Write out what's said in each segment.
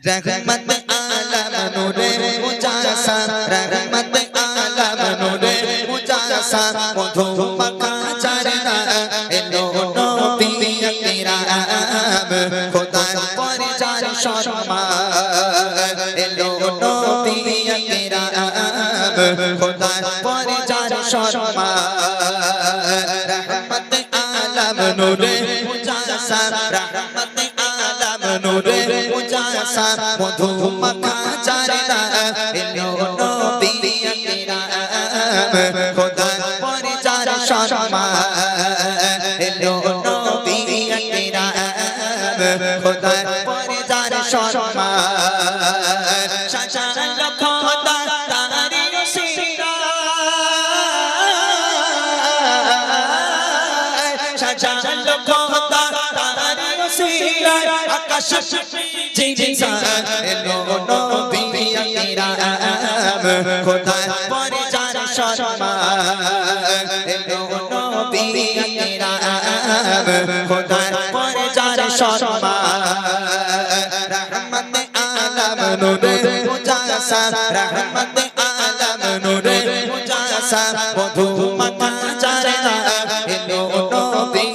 रहमत आलम नूरे मुजासा रहमत आलम नूरे मुजासा मधु मक्का चरना एलो नबी किराम खुदा पर जार शर्मा एलो नबी किराम खुदा पर जार शर्मा रहमत आलम नूरे मुजासा रहमत आलम नूरे मुजासा मधु मक्का चरना एलो नबी किराम खुदा पर जार शर्मा एलो नबी किराम खुदा पर जार शर्मा शाशान खुदा तारी रसीदा शाशान खुदा तारी रसीदा आकाश जिसा एलो नबी किराम खुदा पर जार शर्मा एलो नबी किराम खुदा पर जार शर्मा रहमत आलम नूरे मुजासा रहमत आलम नूरे मुजासा मधु मक्का चरना एलो नबी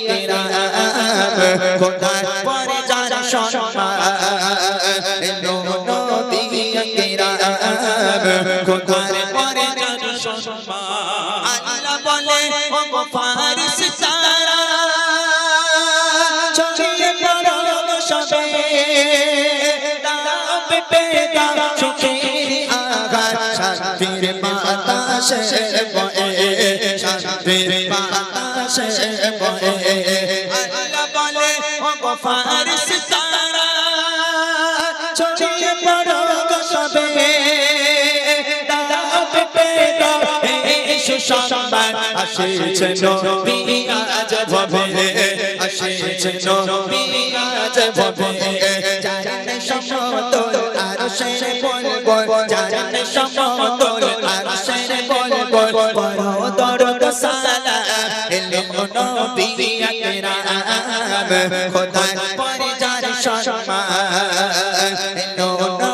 किराम खुदा पर जार शर्मा एलो नबी किराम खुदा पर जार शर्मा अल्लाह बोले ओ फारिस तारा ছড়িয়ে পড়ো সবে তাপ পেদা সুখের আঘাত শান্তির বাতাসে বয়ে শান্তির বাতাসে বয়ে আল্লাহ বলে ও ফারিস তারা ছড়িয়ে পড়ো সবে তাপ পেদা সুসংবাদ আসিছে নবী আজ ভবে আসিছে নবী আজ ভবে জানে সমতল আরশের বলবল জানে সমতল আরশের বলবল পড়ো দরুদ সালাম এলো নবী আকরাম খোদা পর যার শর্মা এলো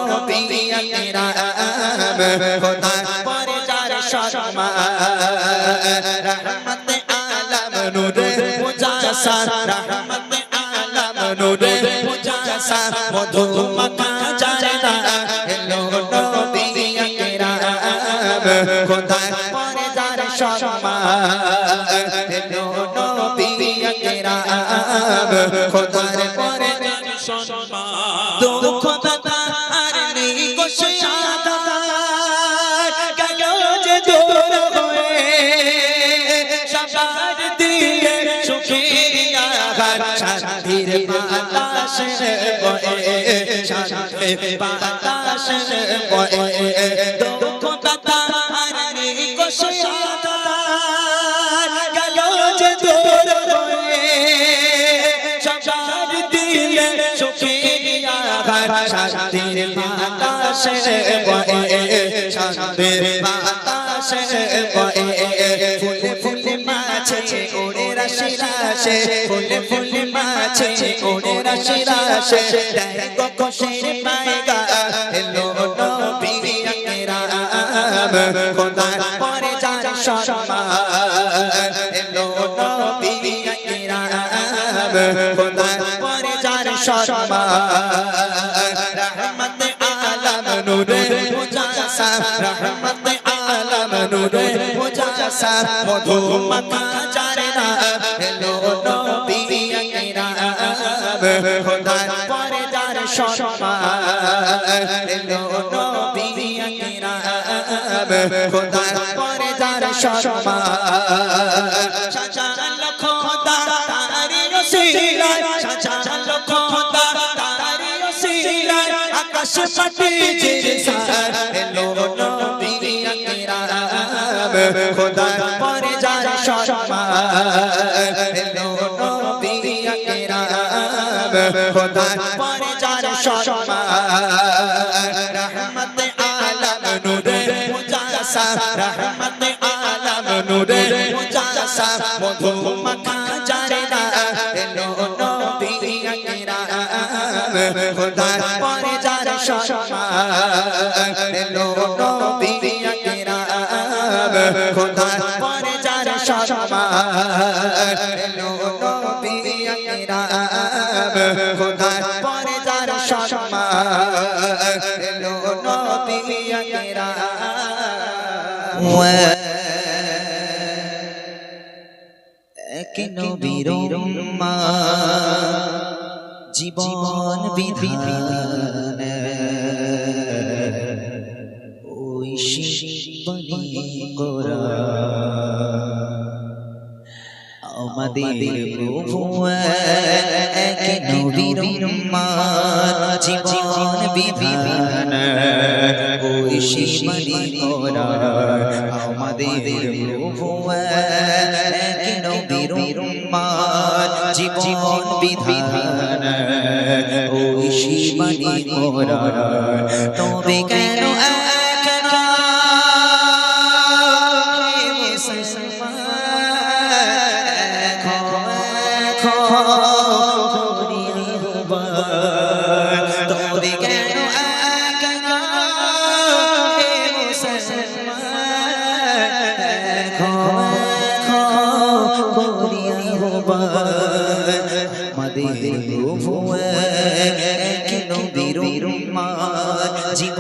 নবী আকরাম খোদা পর যার শর্মা रहमत आलम नूरे मुजासा रहमत आलम नूरे मुजासा मधु मक्का चरना एलो नबी किराम खुदा पर जार शर्मा एलो नबी किराम खुदा पर जार शर्मा दुख दाता अरनी कुशियादा गलो जे दूर होए शाबाद दिए सुखिर आघात शांतिर बातासे बहे शांतिर बातासे बहे दुख दाता हरनी कुशियादा गलो जे दूर होए शाबाद दिए सुखिर आघात शांतिर बातासे बहे शांतिर बातासे बहे फूले फूले माछे ओड़े राशि राशे फूले फूले माछे ओड़े राशि राशे देखो खुशिर पाएगा एलो नबी किराम खुदा पर जार शर्मा एलो नबी किराम खुदा पर जार शर्मा रहमत आलम नूरे मुजासा रहमत आलम नूरे मुजासा मधु मक्का चरना एलो नबी किराम खुदा पर जार शर्मा एलो नबी किराम खुदा पर जार शर्मा शाजान खुदा तारी रसीला शाजान खुदा तारी रसीला आकाश पटी जिसा एलो नबी किराम खुदा पर जार शर्मा एलो नबी किराम खुदा पर जार शर्मा रहमत आलम नूरे मुजासा रहमत आलम नूरे मुजासा मधु मक्का चरना एलो नबी किराम খোদার পরে যার সম্মান এলো নবী আকরাম খোদার পরে যার সম্মান এলো নবী আকরাম খোদার পরে যার সম্মান এলো নবী আকরাম এক নবীর উম্মত জীবন বিধান ওই শিবনি কোরআন আমাদের প্রভু এক নবীর উম্মত জীবন বিধান ওই শিবনি কোরআন আমাদের প্রভু এক নবীর উম্মত জীবন বিধান ওই শিবনি কোরআন তবে কেন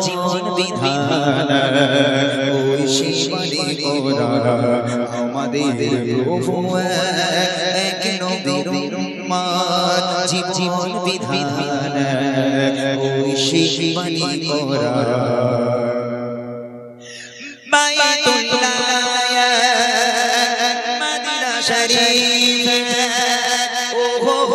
জীবন বিধান ওই শিবনি কোরআন আমাদের প্রভু এক নবীর উম্মত জীবন বিধান ওই শিবনি কোরআন বাইতুল্লাহ মদিনা শরীফ ওহো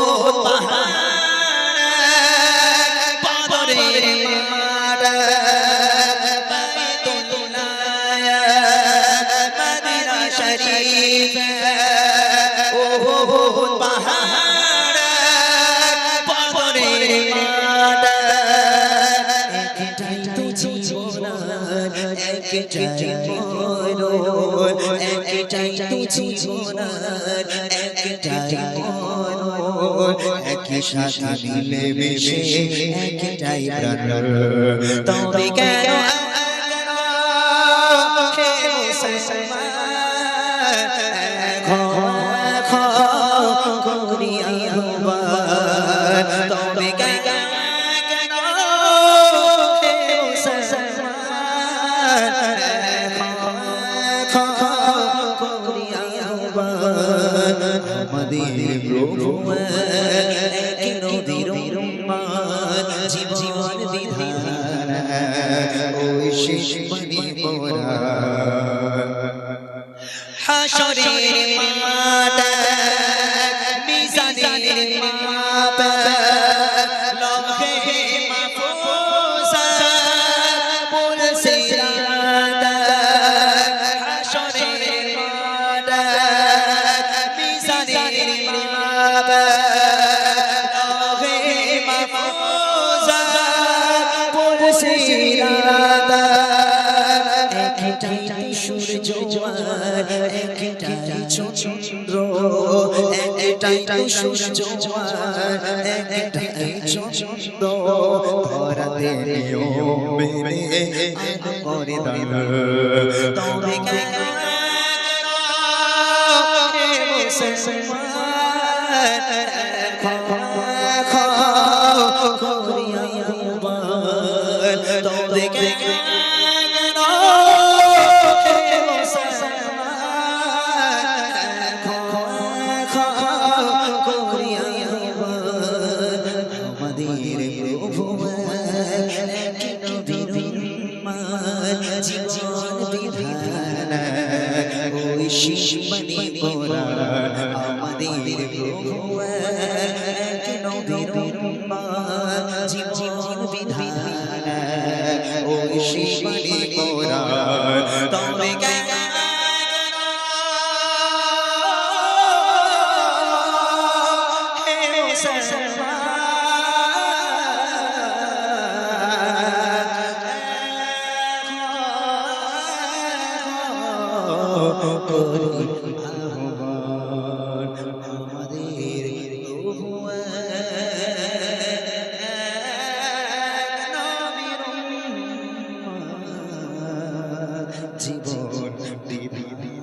একই সাথে মিলে মিশে একটাই প্রাণ তবে কেন তবে আমাদের প্রভু এক নবীর উম্মত জীবন বিধান ওই শিবনি কোরআন হাশরের মাঠ মিজানের মাপ লৌহে মাহফুজ বলছে হাশরের মাঠ মিজানের মাপ লৌহে মাহফুজ বলছে একটাই সূর্য একটাই চন্দ্র একটাই সূর্য একটাই চন্দ্র ধরাতে মেরে করে দান তবে কেন তবে কেন জীবন বিধান ওই শিবনি কোরআন আমাদের প্রভু এক নবীর উম্মত জীবন বিধান ওই শিবনি কোরআন তবে কেন আমাদের জীবন দিবি